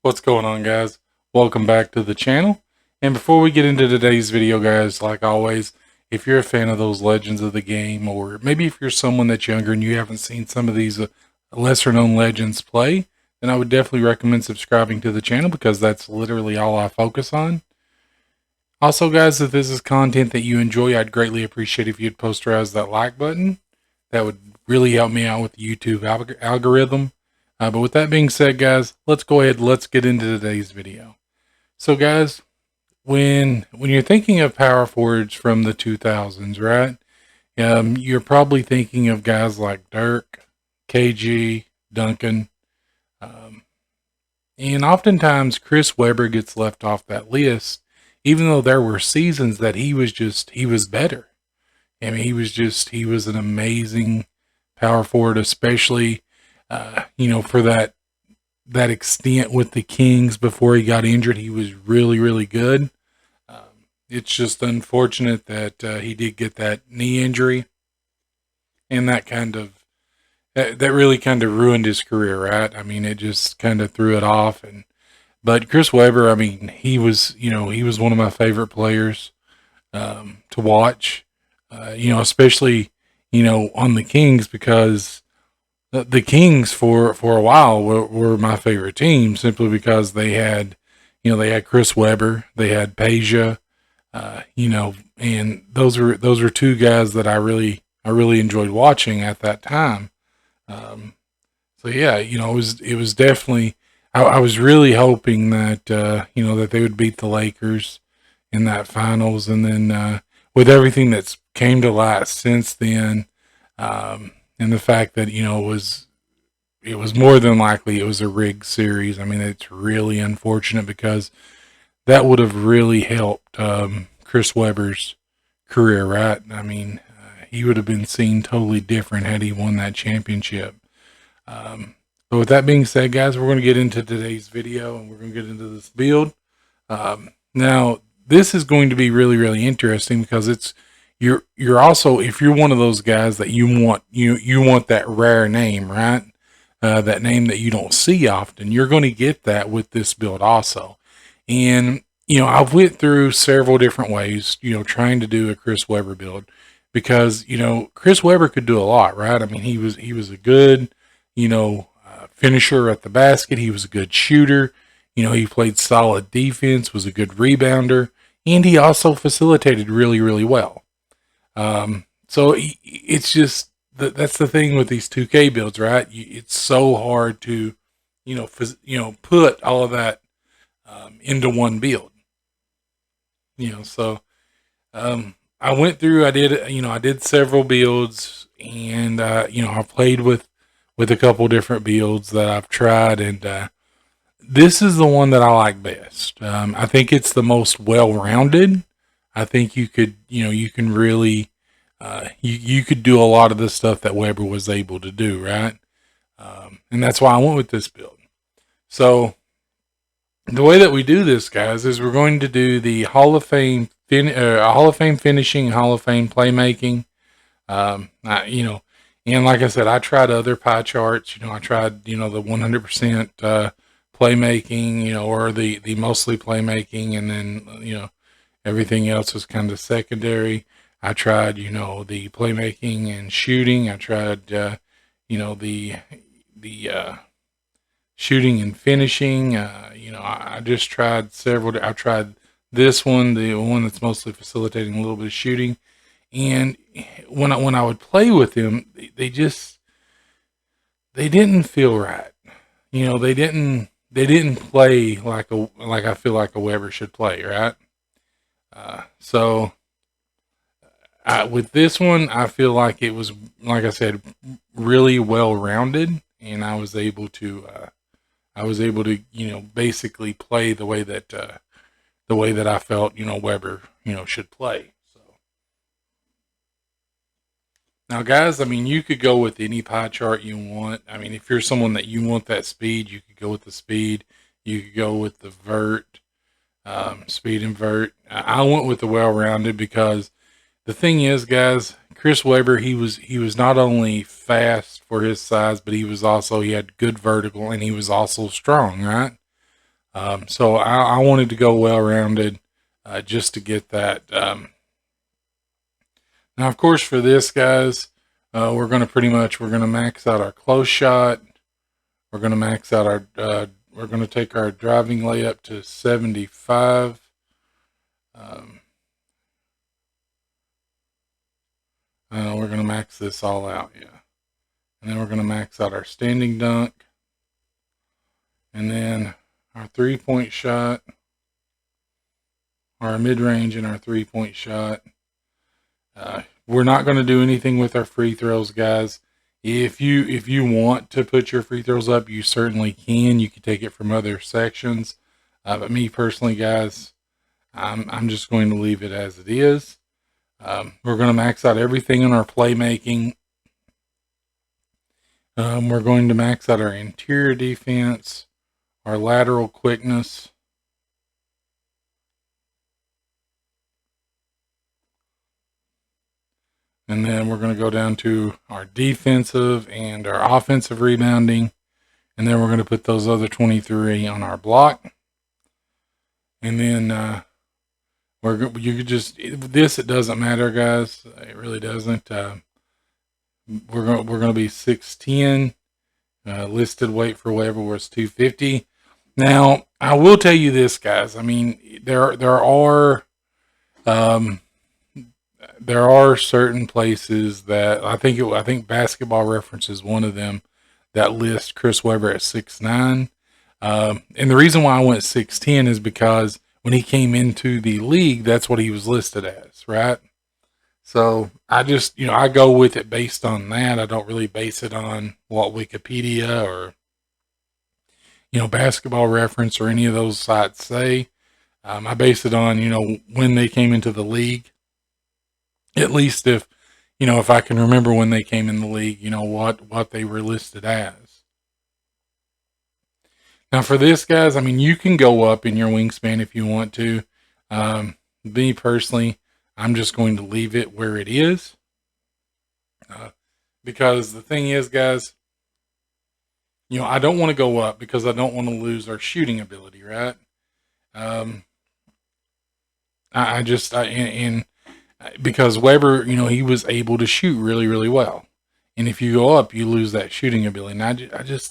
What's going on, guys? Welcome back to the channel. And before we get into today's video, guys, like always, if you're a fan of those legends of the game, or maybe if you're someone that's younger and you haven't seen some of these lesser known legends play, then I would definitely recommend subscribing to the channel because that's literally all I focus on. Also, guys, if this is content that you enjoy, I'd greatly appreciate if you'd posterize that like button. That would really help me out with the YouTube algorithm. But with that being said, guys, let's go ahead. Let's get into today's video. So, guys, when you're thinking of power forwards from the 2000s, right? You're probably thinking of guys like Dirk, KG, Duncan, um, and oftentimes Chris Webber gets left off that list, even though there were seasons that he was better. I mean, he was an amazing power forward, especially for that extent with the Kings before he got injured. He was really, really good. It's just unfortunate that he did get that knee injury, and that really kind of ruined his career, right? I mean, it just kind of threw it off. But Chris Webber, I mean, he was one of my favorite players to watch. Especially on the Kings, because the Kings for a while were my favorite team simply because they had Chris Webber, they had Peja, and those were two guys that I really enjoyed watching at that time. Um, so yeah, it was definitely I was really hoping that that they would beat the Lakers in that finals, and then with everything that's came to light since then. And the fact that it was more than likely it was a rigged series. I mean, it's really unfortunate because that would have really helped Chris Webber's career, right? I mean, he would have been seen totally different had he won that championship. But with that being said, guys, we're going to get into today's video and we're going to get into this build. Now, this is going to be really, really interesting because you're also, if you're one of those guys that you want that rare name, right? That name that you don't see often, you're going to get that with this build also. And I've went through several different ways, trying to do a Chris Webber build because Chris Webber could do a lot, right? I mean, he was a good finisher at the basket. He was a good shooter. He played solid defense, was a good rebounder, and he also facilitated really, really well. So it's just that's the thing with these 2K builds, right? It's so hard to, put all of that into one build. So I went through. I did several builds, and I played with a couple different builds that I've tried, and this is the one that I like best. I think it's the most well-rounded. I think you can really, you could do a lot of the stuff that Webber was able to do, right? And that's why I went with this build. So the way that we do this, guys, is we're going to do the Hall of Fame, Hall of Fame finishing, Hall of Fame playmaking. And like I said, I tried other pie charts. I tried, the 100% playmaking, or the mostly playmaking, and then everything else was kind of secondary. I tried, the playmaking and shooting. I tried, the shooting and finishing. I just tried several. I tried this one, the one that's mostly facilitating a little bit of shooting. And when I would play with them, they didn't feel right. They didn't play like I feel like a Weber should play, right? So with this one, I feel like it was, like I said, really well rounded, and I was able to basically play the way that I felt Weber should play. So now, guys, I mean, you could go with any pie chart you want. I mean, if you're someone that you want that speed, you could go with the speed. You could go with the vert, speed and vert. I went with the well-rounded because the thing is, guys, Chris Webber, he was not only fast for his size, but he had good vertical, and he was also strong, right? So I wanted to go well-rounded just to get that. Now, of course, for this, guys, we're going to max out our close shot. We're going to max out we're going to take our driving layup to 75. We're going to max this all out, yeah. And then we're going to max out our standing dunk. And then our 3-point shot, our mid-range and our 3-point shot. We're not going to do anything with our free throws, guys. If you want to put your free throws up, you certainly can. You can take it from other sections. But me personally, guys, I'm just going to leave it as it is. We're going to max out everything in our playmaking. We're going to max out our interior defense, our lateral quickness. And then we're going to go down to our defensive and our offensive rebounding. And then we're going to put those other 23 on our block. And then it doesn't matter, guys. It really doesn't. We're going to be 6'10". Listed weight for whatever was 250. Now, I will tell you this, guys. I mean, there are certain places that I think Basketball Reference is one of them that lists Chris Webber at 6'9". And the reason why I went 6'10" is because when he came into the league, that's what he was listed as, right? So I just, I go with it based on that. I don't really base it on what Wikipedia or, Basketball Reference or any of those sites say. I base it on, when they came into the league. At least if I can remember when they came in the league, what they were listed as. Now for this, guys, I mean, you can go up in your wingspan if you want to. Me personally, I'm just going to leave it where it is. Because the thing is, guys, I don't want to go up because I don't want to lose our shooting ability, right? Because Weber, he was able to shoot really, really well. And if you go up, you lose that shooting ability. And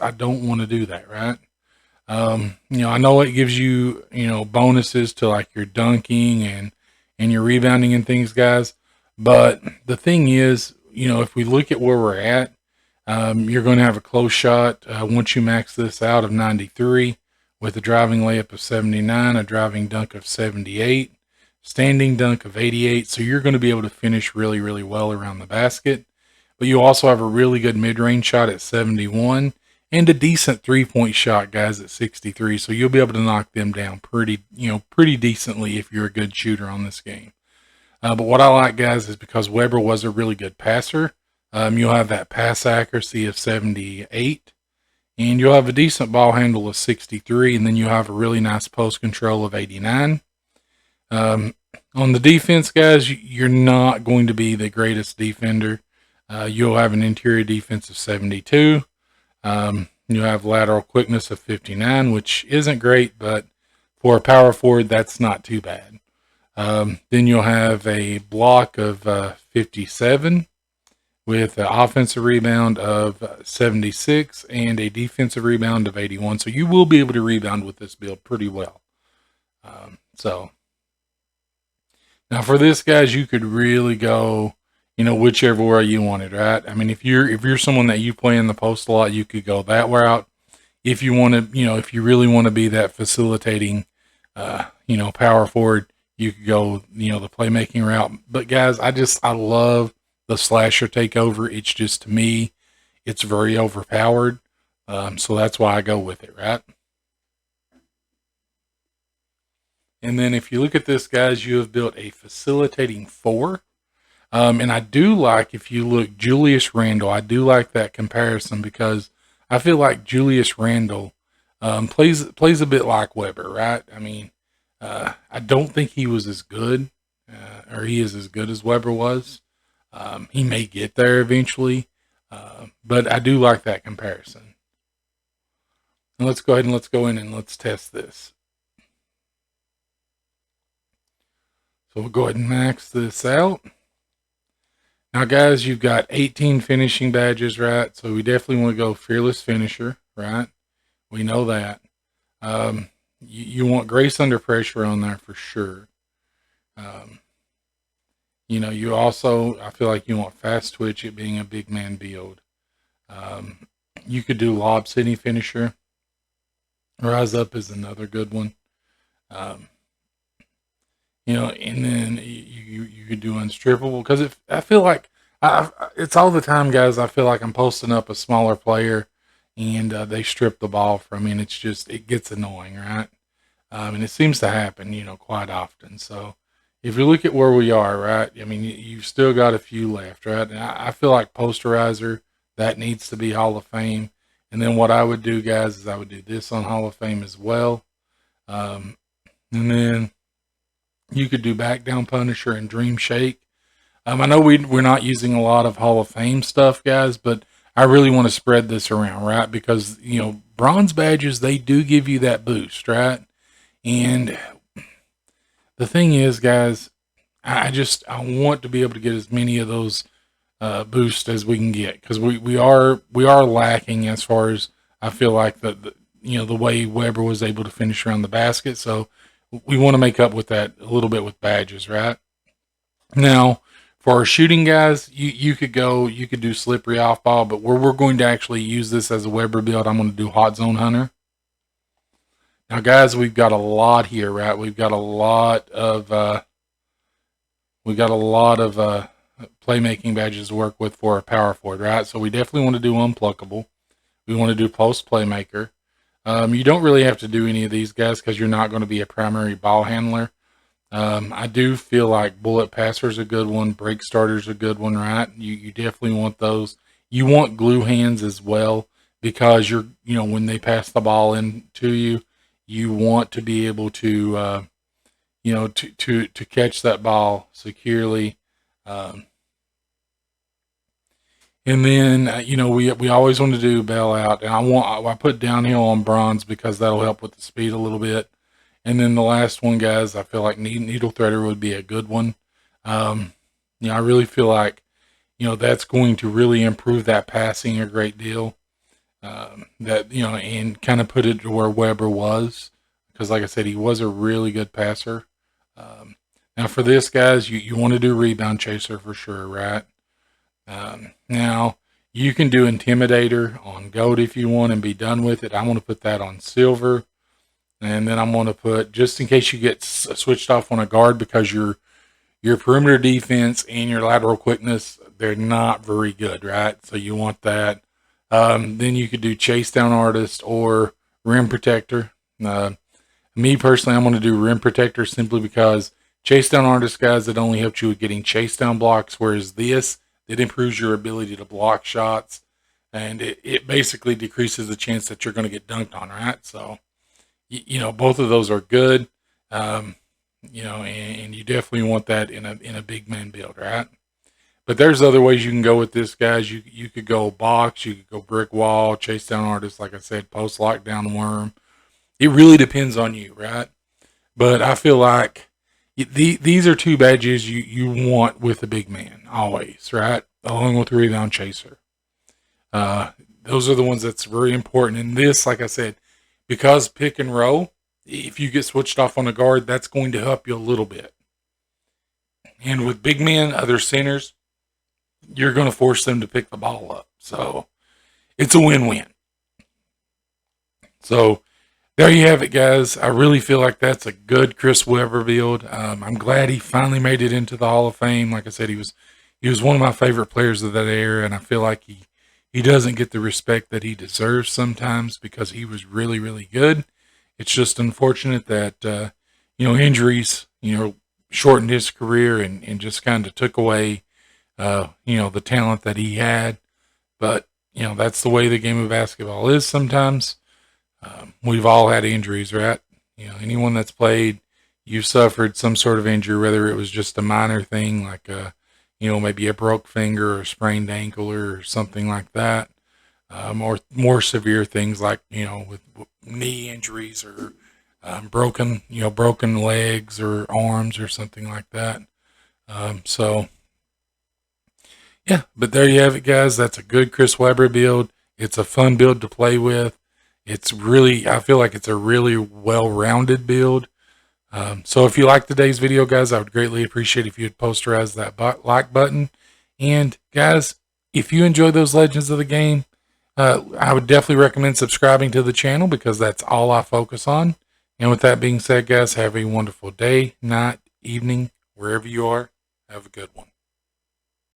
I don't want to do that, right? I know it gives you, bonuses to like your dunking and your rebounding and things, guys. But the thing is, if we look at where we're at, you're going to have a close shot once you max this out of 93 with a driving layup of 79, a driving dunk of 78, standing dunk of 88. So you're going to be able to finish really, really well around the basket. But you also have a really good mid-range shot at 71 and a decent 3-point shot, guys, at 63. So you'll be able to knock them down pretty decently if you're a good shooter on this game. But what I like, guys, is because Weber was a really good passer. You'll have that pass accuracy of 78, and you'll have a decent ball handle of 63, and then you'll have a really nice post control of 89. On the defense, guys, you're not going to be the greatest defender. You'll have an interior defense of 72. You'll have lateral quickness of 59, which isn't great, but for a power forward, that's not too bad. Then you'll have a block of 57 with an offensive rebound of 76 and a defensive rebound of 81. So you will be able to rebound with this build pretty well. So now for this, guys, you could really go, whichever way you wanted, right? I mean, if you're someone that you play in the post a lot, you could go that route. If you want to, if you really want to be that facilitating, power forward, you could go, the playmaking route. But guys, I love the slasher takeover. It's just, to me, it's very overpowered. So that's why I go with it, right? And then if you look at this, guys, you have built a facilitating 4. And I do like, if you look, Julius Randle, I do like that comparison because I feel like Julius Randle plays a bit like Weber, right? I mean, I don't think he was as good, or he is as good as Weber was. He may get there eventually, but I do like that comparison. And let's go ahead and let's go in and let's test this. So we'll go ahead and max this out. Now, guys, you've got 18 finishing badges, right? So we definitely want to go Fearless Finisher, right? We know that. You want Grace Under Pressure on there for sure. You also, I feel like you want Fast Twitch, it being a big man build. You could do Lob City Finisher. Rise Up is another good one. And then you could do Unstrippable, because I feel like it's all the time, guys. I feel like I'm posting up a smaller player and they strip the ball from me, and it gets annoying, right? And it seems to happen, quite often. So if you look at where we are, right, I mean, you've still got a few left, right? And I feel like Posterizer, that needs to be Hall of Fame. And then what I would do, guys, is I would do this on Hall of Fame as well. And then you could do Back Down Punisher and Dream Shake. I know we're not using a lot of Hall of Fame stuff, guys, but I really want to spread this around, right? Because, bronze badges, they do give you that boost, right? And the thing is, guys, I want to be able to get as many of those boosts as we can get, because we are lacking as far as, I feel like, the way Weber was able to finish around the basket. So we want to make up with that a little bit with badges, right? Now, for our shooting, guys, you could do Slippery Off Ball, but we're going to actually use this as a Weber build. I'm going to do Hot Zone Hunter. Now, guys, we've got a lot here, right? We've got a lot of playmaking badges to work with for a power forward, right? So we definitely want to do Unpluckable. We want to do Post Playmaker. You don't really have to do any of these, guys, because you're not going to be a primary ball handler. I do feel like Bullet Passer's a good one. Break Starter's a good one, right? You definitely want those. You want Glue Hands as well, because when they pass the ball in to you, you want to be able to, to catch that ball securely. And then, we always want to do Bail Out. And I put Downhill on bronze because that'll help with the speed a little bit. And then the last one, guys, I feel like Needle Threader would be a good one. I really feel like, that's going to really improve that passing a great deal. And kind of put it to where Weber was. Because like I said, he was a really good passer. Now for this, guys, you want to do Rebound Chaser for sure, right? Now, you can do Intimidator on Gold if you want and be done with it. I want to put that on Silver. And then I'm going to put, just in case you get switched off on a guard, because your perimeter defense and your lateral quickness, they're not very good, right? So you want that. Then you could do Chase Down Artist or Rim Protector. Me personally, I'm going to do Rim Protector simply because Chase Down Artist, guys, it only helps you with getting chase down blocks, whereas it improves your ability to block shots, and it basically decreases the chance that you're going to get dunked on, right? So, both of those are good, and you definitely want that in a big man build, right? But there's other ways you can go with this, guys. You could go box, you could go brick wall, Chase Down Artist, like I said, post lockdown worm. It really depends on you, right? But I feel like these are two badges you want with a big man, always, right? Along with the Rebound Chaser. Those are the ones that's very important. And this, like I said, because pick and roll, if you get switched off on a guard, that's going to help you a little bit. And with big men, other centers, you're going to force them to pick the ball up. So it's a win-win. So there you have it, guys. I really feel like that's a good Chris Webber build. I'm glad he finally made it into the Hall of Fame. Like I said, he was one of my favorite players of that era, and I feel like he doesn't get the respect that he deserves sometimes, because he was really, really good. It's just unfortunate that injuries shortened his career and just kind of took away the talent that he had. But that's the way the game of basketball is sometimes. We've all had injuries, right? Anyone that's played, you've suffered some sort of injury, whether it was just a minor thing like maybe a broke finger or a sprained ankle or something like that. or more severe things like, with knee injuries or broken legs or arms or something like that. So yeah, but there you have it, guys. That's a good Chris Webber build. It's a fun build to play with. I feel like it's a really well-rounded build. So if you like today's video, guys, I would greatly appreciate if you'd posterize that like button. And guys, if you enjoy those Legends of the Game, I would definitely recommend subscribing to the channel because that's all I focus on. And with that being said, guys, have a wonderful day, night, evening, wherever you are. Have a good one.